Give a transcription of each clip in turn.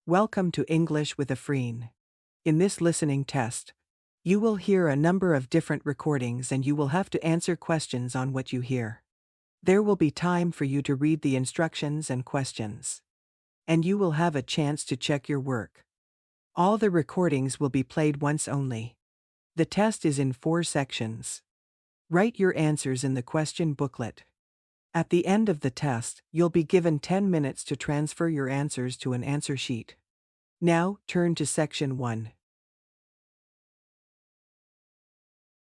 Welcome to English with Afreen. In this listening test, you will hear a number of different recordings and you will have to answer questions on what you hear. There will be time for you to read the instructions and questions. And you will have a chance to check your work. All the recordings will be played once only. The test is in 4 sections. Write your answers in the question booklet. At the end of the test, you'll be given 10 minutes to transfer your answers to an answer sheet. Now, turn to Section 1.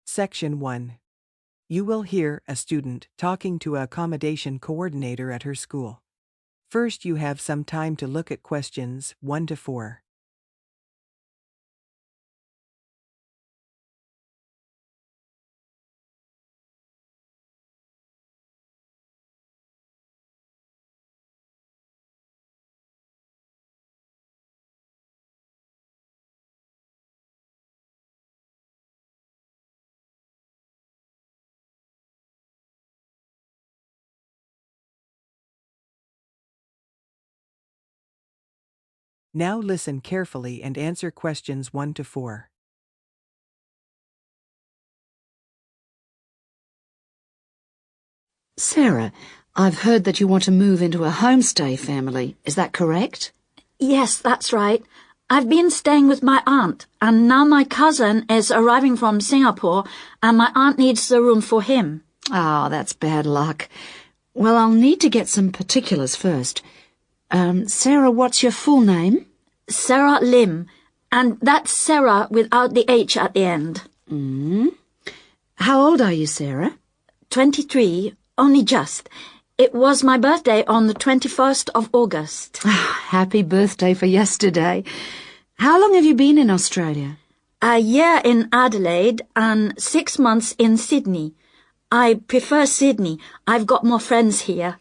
Section 1. You will hear a student talking to an accommodation coordinator at her school. First, you have some time to look at questions 1 to 4. Now listen carefully and answer questions 1 to 4. Sarah, I've heard that you want to move into a homestay family. Is that correct? Yes, that's right. I've been staying with my aunt, and now my cousin is arriving from Singapore, and my aunt needs the room for him. Oh, that's bad luck. Well, I'll need to get some particulars first. Sarah, what's your full name? Sarah Lim, and that's Sarah without the H at the end. How old are you, Sarah? 23, only just. It was my birthday on the 21st of August. Happy birthday for yesterday. How long have you been in Australia? A year in Adelaide and 6 months in Sydney. I prefer Sydney. I've got more friends here.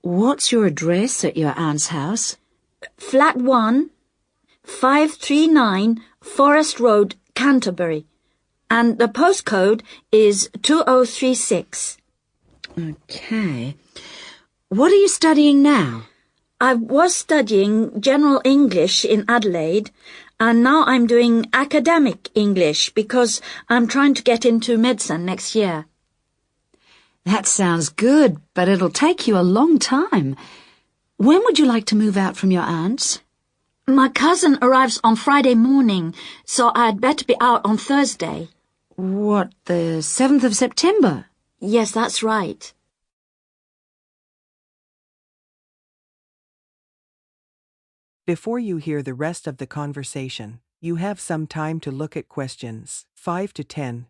What's your address at your aunt's house? Flat 1, 539 Forest Road, Canterbury. And the postcode is 2036. Okay. What are you studying now? I was studying General English in Adelaide, and now I'm doing Academic English because I'm trying to get into medicine next year. That sounds good, but it'll take you a long time. When would you like to move out from your aunt's? My cousin arrives on Friday morning, so I'd better be out on Thursday. What, the 7th of September? Yes, that's right. Before you hear the rest of the conversation, you have some time to look at questions 5 to 10.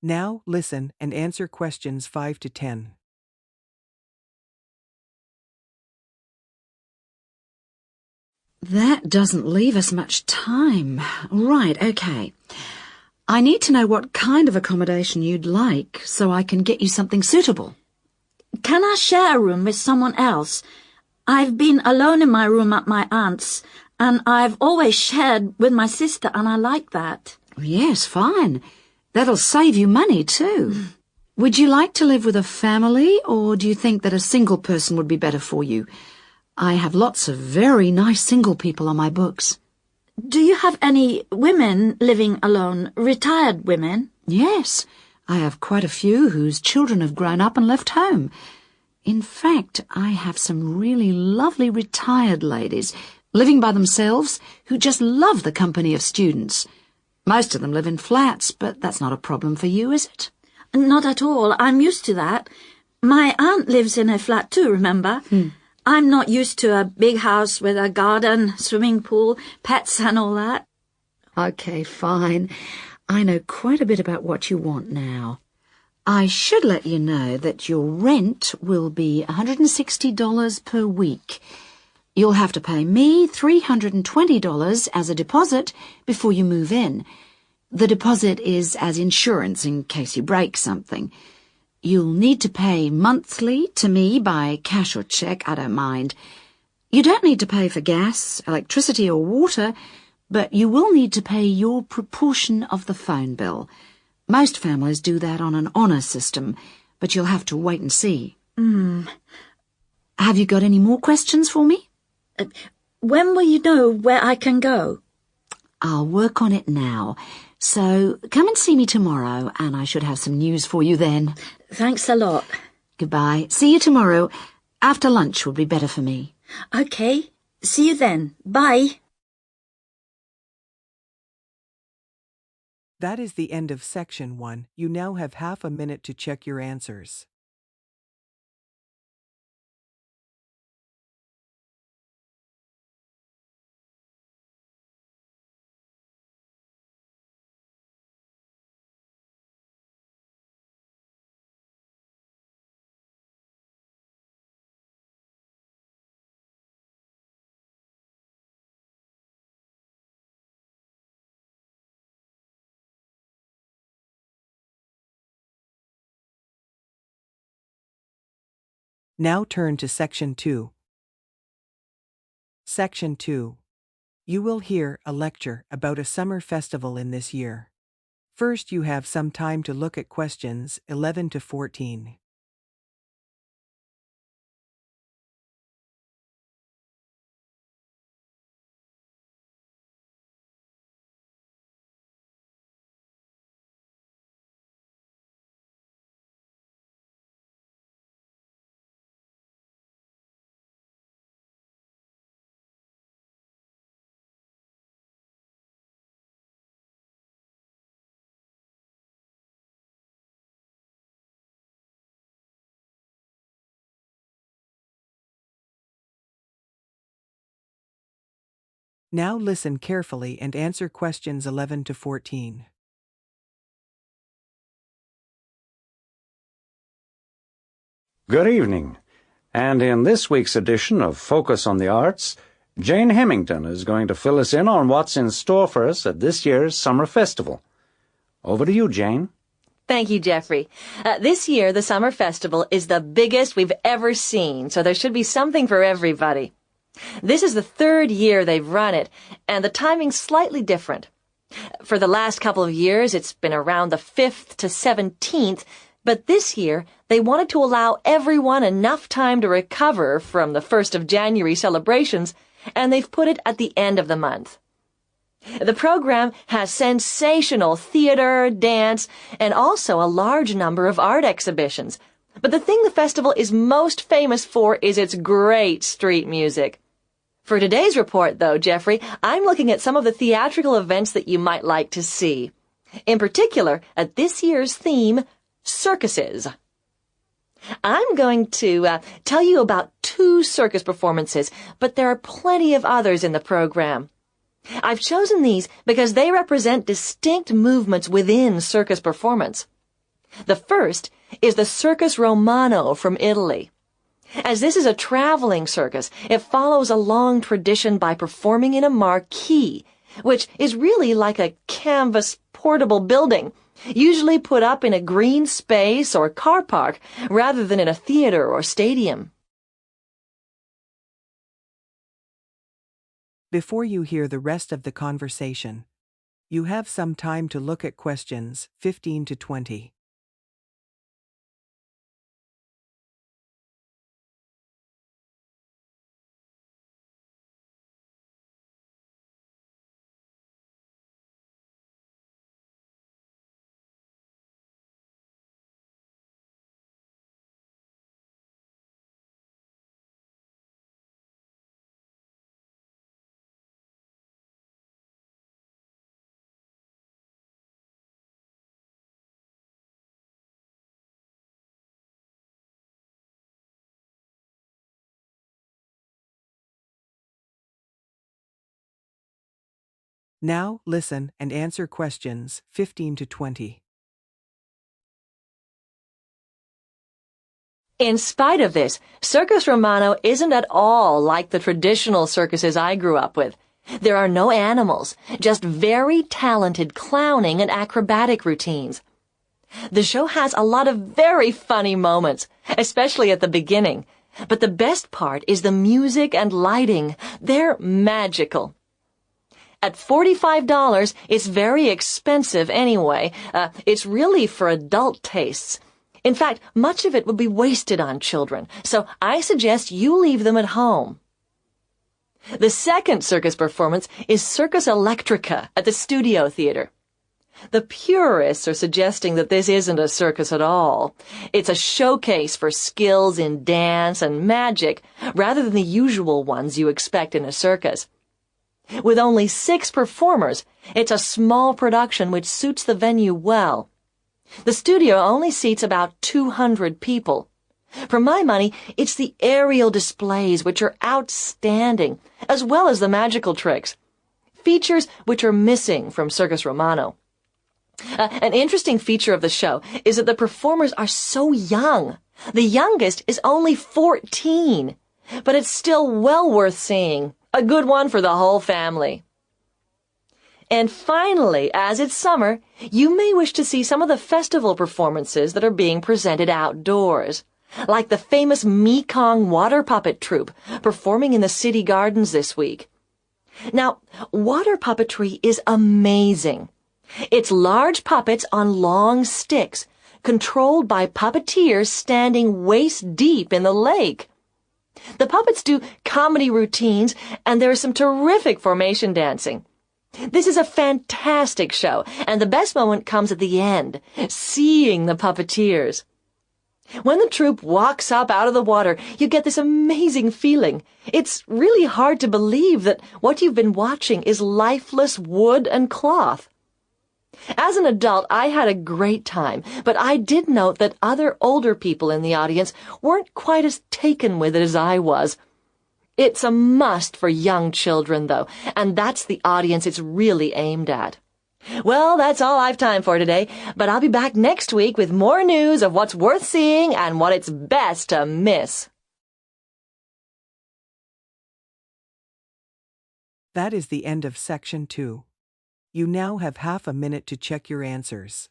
Now, listen and answer questions 5 to 10. That doesn't leave us much time. Right, okay. I need to know what kind of accommodation you'd like so I can get you something suitable. Can I share a room with someone else? I've been alone in my room at my aunt's, and I've always shared with my sister, and I like that. Yes, fine. That'll save you money, too. Would you like to live with a family, or do you think that a single person would be better for you? I have lots of very nice single people on my books. Do you have any women living alone, retired women? Yes, I have quite a few whose children have grown up and left home. In fact, I have some really lovely retired ladies living by themselves who just love the company of students. Most of them live in flats, but that's not a problem for you, is it? Not at all. I'm used to that. My aunt lives in a flat too, remember? I'm not used to a big house with a garden, swimming pool, pets and all that. Okay, fine. I know quite a bit about what you want now. I should let you know that your rent will be $160 per week. You'll have to pay me $320 as a deposit before you move in. The deposit is as insurance in case you break something. You'll need to pay monthly to me by cash or cheque, I don't mind. You don't need to pay for gas, electricity or water, but you will need to pay your proportion of the phone bill. Most families do that on an honour system, but you'll have to wait and see. Have you got any more questions for me? When will you know where I can go? I'll work on it now. So come and see me tomorrow, and I should have some news for you then. Thanks a lot. Goodbye. See you tomorrow. After lunch will be better for me. Okay. See you then. Bye. That is the end of Section 1. You now have half a minute to check your answers. Now turn to Section 2. Section 2. You will hear a lecture about a summer festival in this year. First, you have some time to look at questions 11 to 14. Now listen carefully and answer questions 11 to 14. Good evening, and in this week's edition of Focus on the Arts, Jane Hemington is going to fill us in on what's in store for us at this year's Summer Festival. Over to you, Jane. Thank you, Jeffrey. This year, the Summer Festival is the biggest we've ever seen, so there should be something for everybody. This is the third year they've run it, and the timing's slightly different. For the last couple of years, it's been around the 5th to 17th, but this year, they wanted to allow everyone enough time to recover from the 1st of January celebrations, and they've put it at the end of the month. The program has sensational theater, dance, and also a large number of art exhibitions. But the thing the festival is most famous for is its great street music. For today's report, though, Jeffrey, I'm looking at some of the theatrical events that you might like to see. In particular, at this year's theme, circuses. I'm going to tell you about 2 circus performances, but there are plenty of others in the program. I've chosen these because they represent distinct movements within circus performance. The first is the Circus Romano from Italy. As this is a traveling circus, it follows a long tradition by performing in a marquee, which is really like a canvas portable building, usually put up in a green space or car park rather than in a theater or stadium. Before you hear the rest of the conversation, you have some time to look at questions 15 to 20. Now listen and answer questions 15 to 20. In spite of this, Circus Romano isn't at all like the traditional circuses I grew up with. There are no animals, just very talented clowning and acrobatic routines. The show has a lot of very funny moments, especially at the beginning. But the best part is the music and lighting. They're magical. At $45, it's very expensive anyway. It's really for adult tastes. In fact, much of it would be wasted on children, so I suggest you leave them at home. The second circus performance is Circus Electrica at the Studio Theater. The purists are suggesting that this isn't a circus at all. It's a showcase for skills in dance and magic, rather than the usual ones you expect in a circus. With only 6 performers, it's a small production which suits the venue well. The studio only seats about 200 people. For my money, it's the aerial displays which are outstanding, as well as the magical tricks. Features which are missing from Circus Romano. An interesting feature of the show is that the performers are so young. The youngest is only 14, but it's still well worth seeing. A good one for the whole family. And finally, as it's summer, you may wish to see some of the festival performances that are being presented outdoors, like the famous Mekong water puppet troupe performing in the city gardens this week. Now, water puppetry is amazing. It's large puppets on long sticks, controlled by puppeteers standing waist deep in the lake. The puppets do comedy routines, and there is some terrific formation dancing. This is a fantastic show, and the best moment comes at the end, seeing the puppeteers. When the troupe walks up out of the water, you get this amazing feeling. It's really hard to believe that what you've been watching is lifeless wood and cloth. As an adult, I had a great time, but I did note that other older people in the audience weren't quite as taken with it as I was. It's a must for young children, though, and that's the audience it's really aimed at. Well, that's all I've time for today, but I'll be back next week with more news of what's worth seeing and what it's best to miss. That is the end of Section 2. You now have half a minute to check your answers.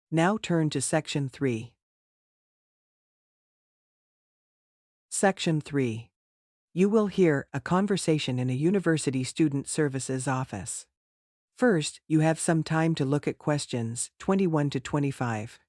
Now turn to Section 3. Section 3. You will hear a conversation in a university student services office. First, you have some time to look at questions 21 to 25.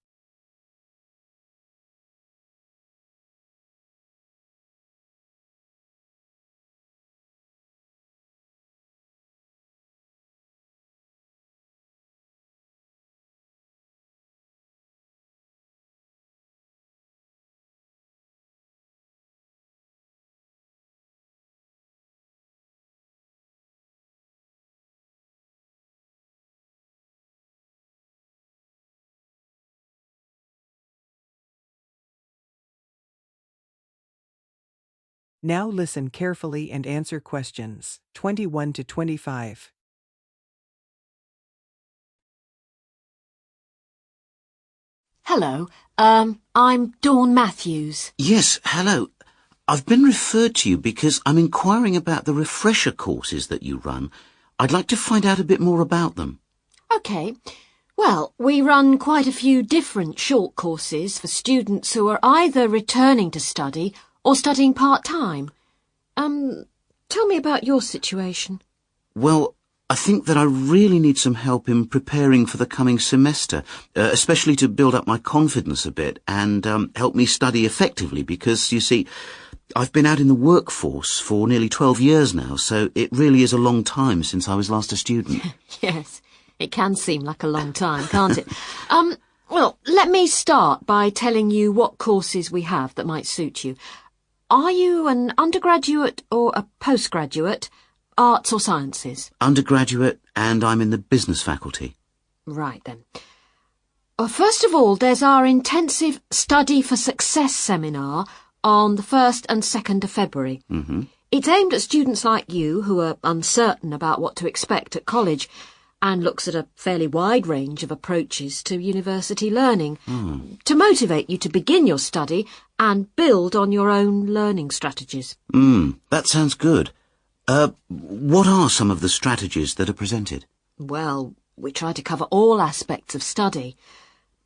Now listen carefully and answer questions 21 to 25. Hello, I'm Dawn Matthews. Yes, hello. I've been referred to you because I'm inquiring about the refresher courses that you run. I'd like to find out a bit more about them. OK. Well, we run quite a few different short courses for students who are either returning to study or studying part-time. Tell me about your situation. Well, I think that I really need some help in preparing for the coming semester, especially to build up my confidence a bit and help me study effectively because, you see, I've been out in the workforce for nearly 12 years now, so it really is a long time since I was last a student. Yes, it can seem like a long time, can't it? Well, let me start by telling you what courses we have that might suit you. Are you an undergraduate or a postgraduate, arts or sciences? Undergraduate, and I'm in the business faculty. Right then. First of all, there's our intensive Study for Success seminar on the 1st and 2nd of February. It's aimed at students like you who are uncertain about what to expect at college and looks at a fairly wide range of approaches to university learning to motivate you to begin your study and build on your own learning strategies. That sounds good. What are some of the strategies that are presented? Well, we try to cover all aspects of study.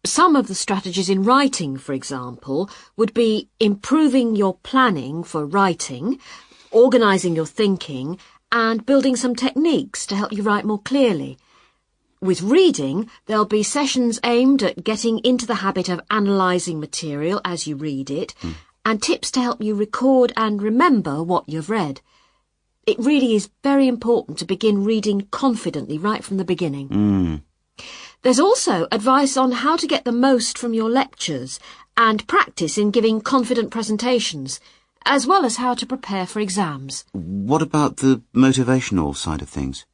Some of the strategies in writing, for example, would be improving your planning for writing, organising your thinking, and building some techniques to help you write more clearly. With reading, there'll be sessions aimed at getting into the habit of analysing material as you read it, and tips to help you record and remember what you've read. It really is very important to begin reading confidently right from the beginning. There's also advice on how to get the most from your lectures and practice in giving confident presentations, as well as how to prepare for exams. What about the motivational side of things?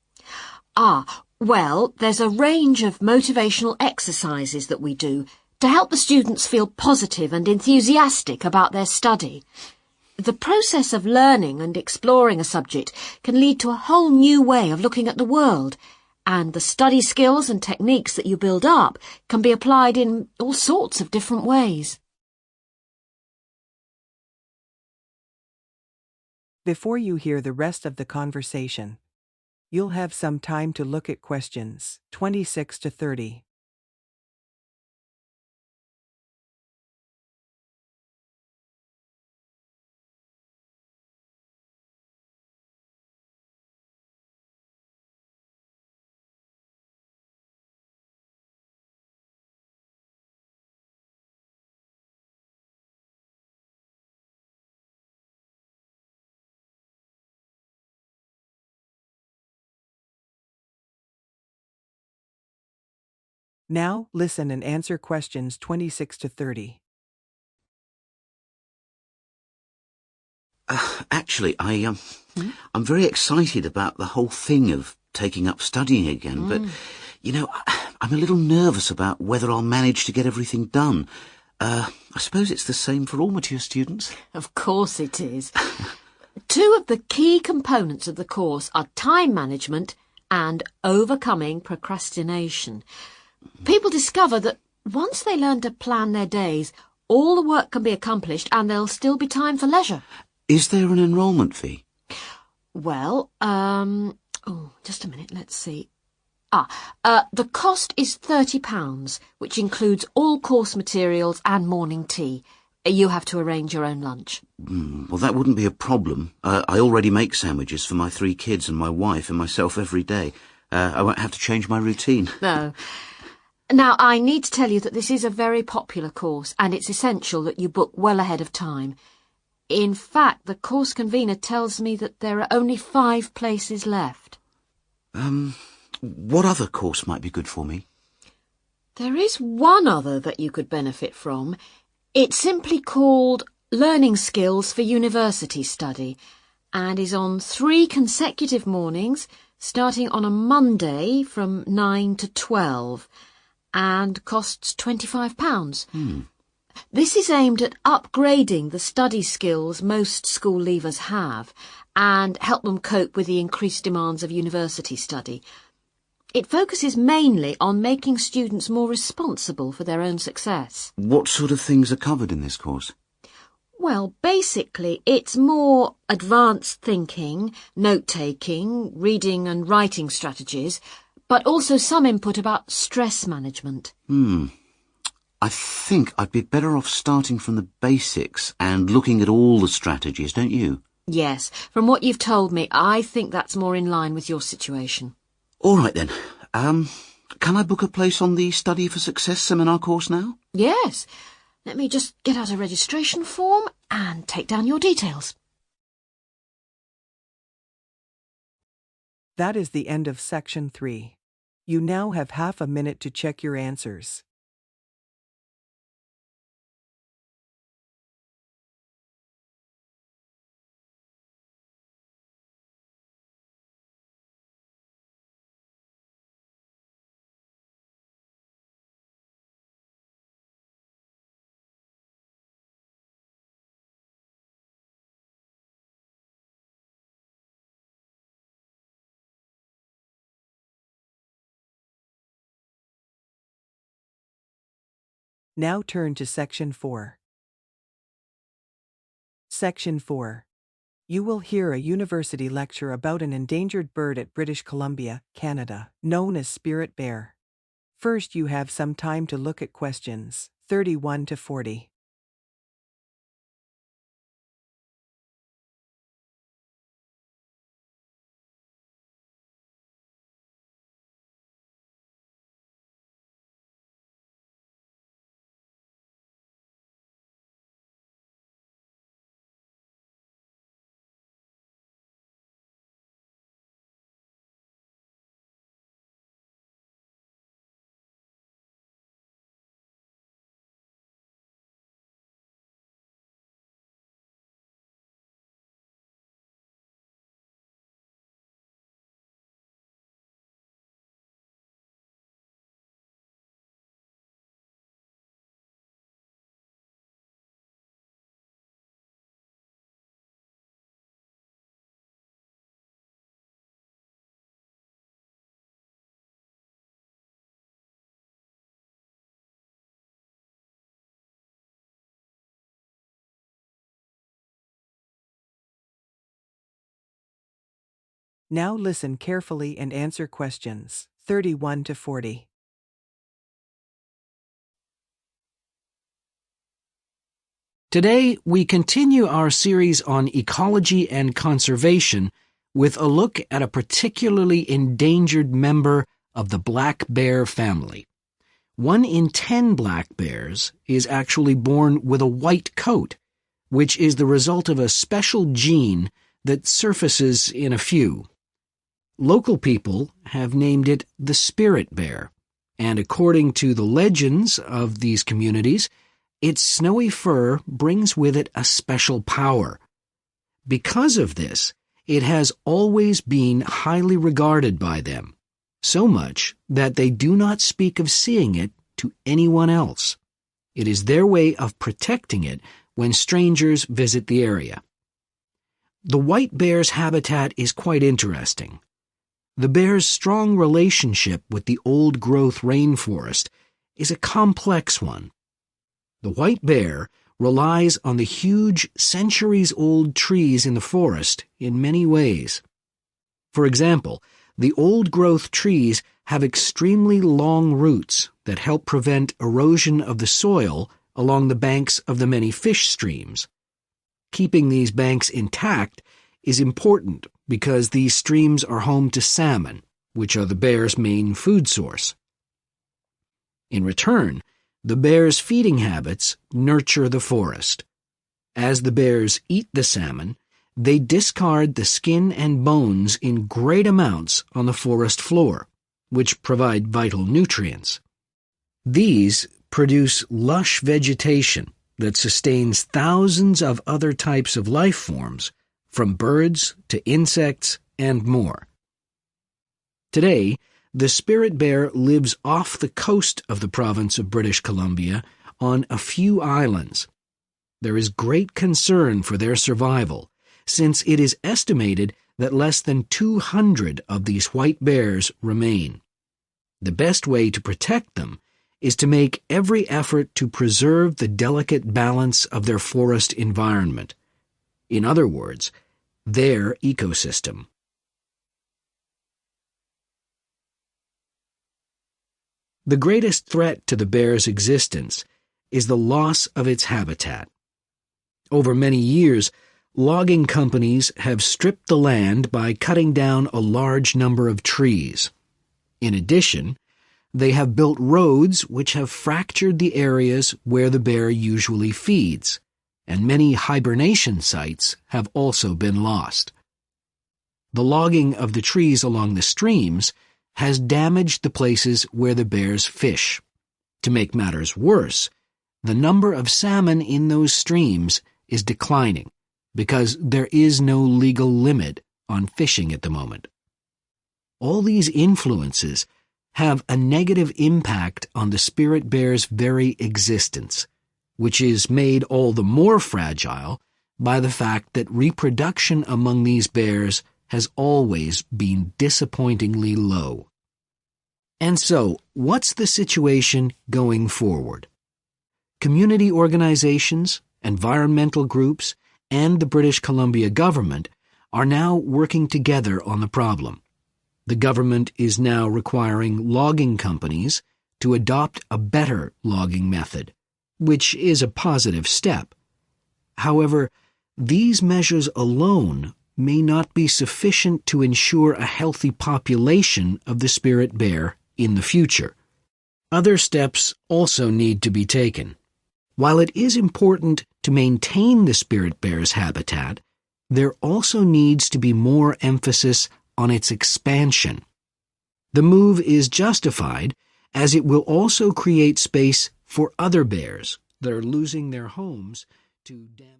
Well, there's a range of motivational exercises that we do to help the students feel positive and enthusiastic about their study. The process of learning and exploring a subject can lead to a whole new way of looking at the world, and the study skills and techniques that you build up can be applied in all sorts of different ways. Before you hear the rest of the conversation, you'll have some time to look at questions 26 to 30. Now, listen and answer questions 26 to 30. Actually, I'm very excited about the whole thing of taking up studying again, but, I'm a little nervous about whether I'll manage to get everything done. I suppose it's the same for all mature students. Of course it is. Two of the key components of the course are time management and overcoming procrastination. People discover that once they learn to plan their days, all the work can be accomplished and there'll still be time for leisure. Is there an enrolment fee? Well, just a minute, let's see. The cost is £30, which includes all course materials and morning tea. You have to arrange your own lunch. Well, that wouldn't be a problem. I already make sandwiches for my 3 kids and my wife and myself every day. I won't have to change my routine. No. Now, I need to tell you that this is a very popular course, and it's essential that you book well ahead of time. In fact, the course convener tells me that there are only 5 places left. What other course might be good for me? There is one other that you could benefit from. It's simply called Learning Skills for University Study, and is on 3 consecutive mornings, starting on a Monday from 9 to 12, and costs £25. This is aimed at upgrading the study skills most school leavers have and help them cope with the increased demands of university study. It focuses mainly on making students more responsible for their own success. What sort of things are covered in this course? Well, basically, it's more advanced thinking, note-taking, reading and writing strategies, but also some input about stress management. I think I'd be better off starting from the basics and looking at all the strategies, don't you? Yes, from what you've told me, I think that's more in line with your situation. All right then. Can I book a place on the Study for Success seminar course now? Yes. Let me just get out a registration form and take down your details. That is the end of section 3. You now have half a minute to check your answers. Now turn to Section 4. Section 4. You will hear a university lecture about an endangered bird at British Columbia, Canada, known as spirit bear. First, you have some time to look at questions 31 to 40. Now listen carefully and answer questions 31 to 40. Today, we continue our series on ecology and conservation with a look at a particularly endangered member of the black bear family. 1 in 10 black bears is actually born with a white coat, which is the result of a special gene that surfaces in a few. Local people have named it the spirit bear, and according to the legends of these communities, its snowy fur brings with it a special power. Because of this, it has always been highly regarded by them, so much that they do not speak of seeing it to anyone else. It is their way of protecting it when strangers visit the area. The white bear's habitat is quite interesting. The bear's strong relationship with the old-growth rainforest is a complex one. The white bear relies on the huge, centuries-old trees in the forest in many ways. For example, the old-growth trees have extremely long roots that help prevent erosion of the soil along the banks of the many fish streams. Keeping these banks intact is important because these streams are home to salmon, which are the bear's main food source. In return, the bear's feeding habits nurture the forest. As the bears eat the salmon, they discard the skin and bones in great amounts on the forest floor, which provide vital nutrients. These produce lush vegetation that sustains thousands of other types of life forms, from birds to insects and more. Today, the spirit bear lives off the coast of the province of British Columbia on a few islands. There is great concern for their survival, since it is estimated that less than 200 of these white bears remain. The best way to protect them is to make every effort to preserve the delicate balance of their forest environment. In other words, their ecosystem. The greatest threat to the bear's existence is the loss of its habitat. Over many years, logging companies have stripped the land by cutting down a large number of trees. In addition, they have built roads which have fractured the areas where the bear usually feeds, and many hibernation sites have also been lost. The logging of the trees along the streams has damaged the places where the bears fish. To make matters worse, the number of salmon in those streams is declining because there is no legal limit on fishing at the moment. All these influences have a negative impact on the spirit bear's very existence, which is made all the more fragile by the fact that reproduction among these bears has always been disappointingly low. And so, what's the situation going forward? community organizations, environmental groups, and the British Columbia government are now working together on the problem. The government is now requiring logging companies to adopt a better logging method, which is a positive step. However, these measures alone may not be sufficient to ensure a healthy population of the spirit bear in the future. Other steps also need to be taken. While it is important to maintain the spirit bear's habitat, there also needs to be more emphasis on its expansion. The move is justified as it will also create space for other bears that are losing their homes to damage.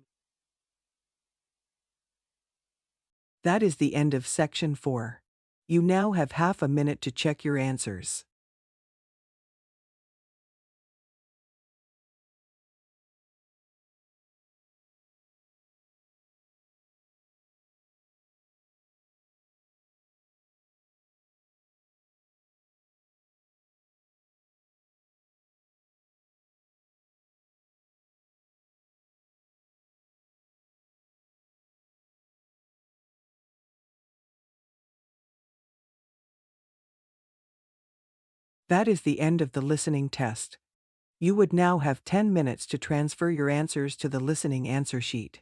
That is the end of Section 4. You now have half a minute to check your answers. That is the end of the listening test. You would now have 10 minutes to transfer your answers to the listening answer sheet.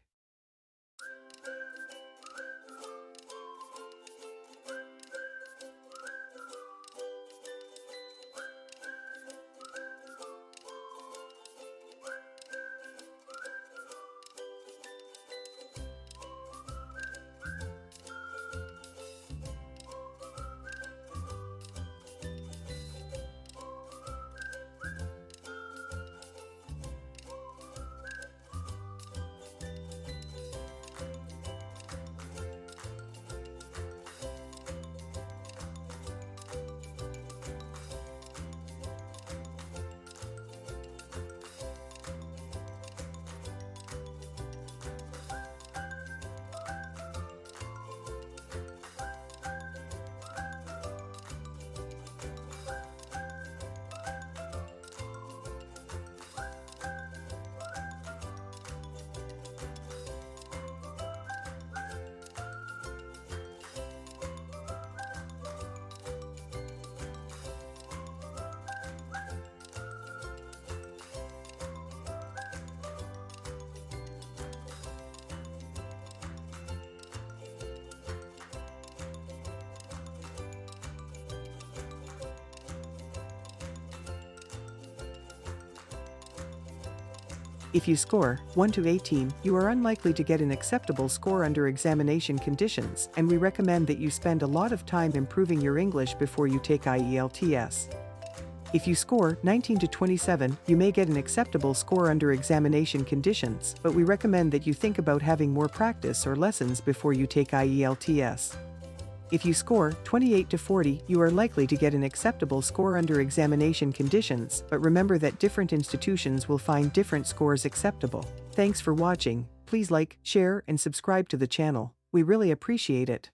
If you score 1 to 18, you are unlikely to get an acceptable score under examination conditions, and we recommend that you spend a lot of time improving your English before you take IELTS. If you score 19 to 27, you may get an acceptable score under examination conditions, but we recommend that you think about having more practice or lessons before you take IELTS. If you score 28 to 40, you are likely to get an acceptable score under examination conditions, but remember that different institutions will find different scores acceptable. Thanks for watching. Please like, share, and subscribe to the channel. We really appreciate it.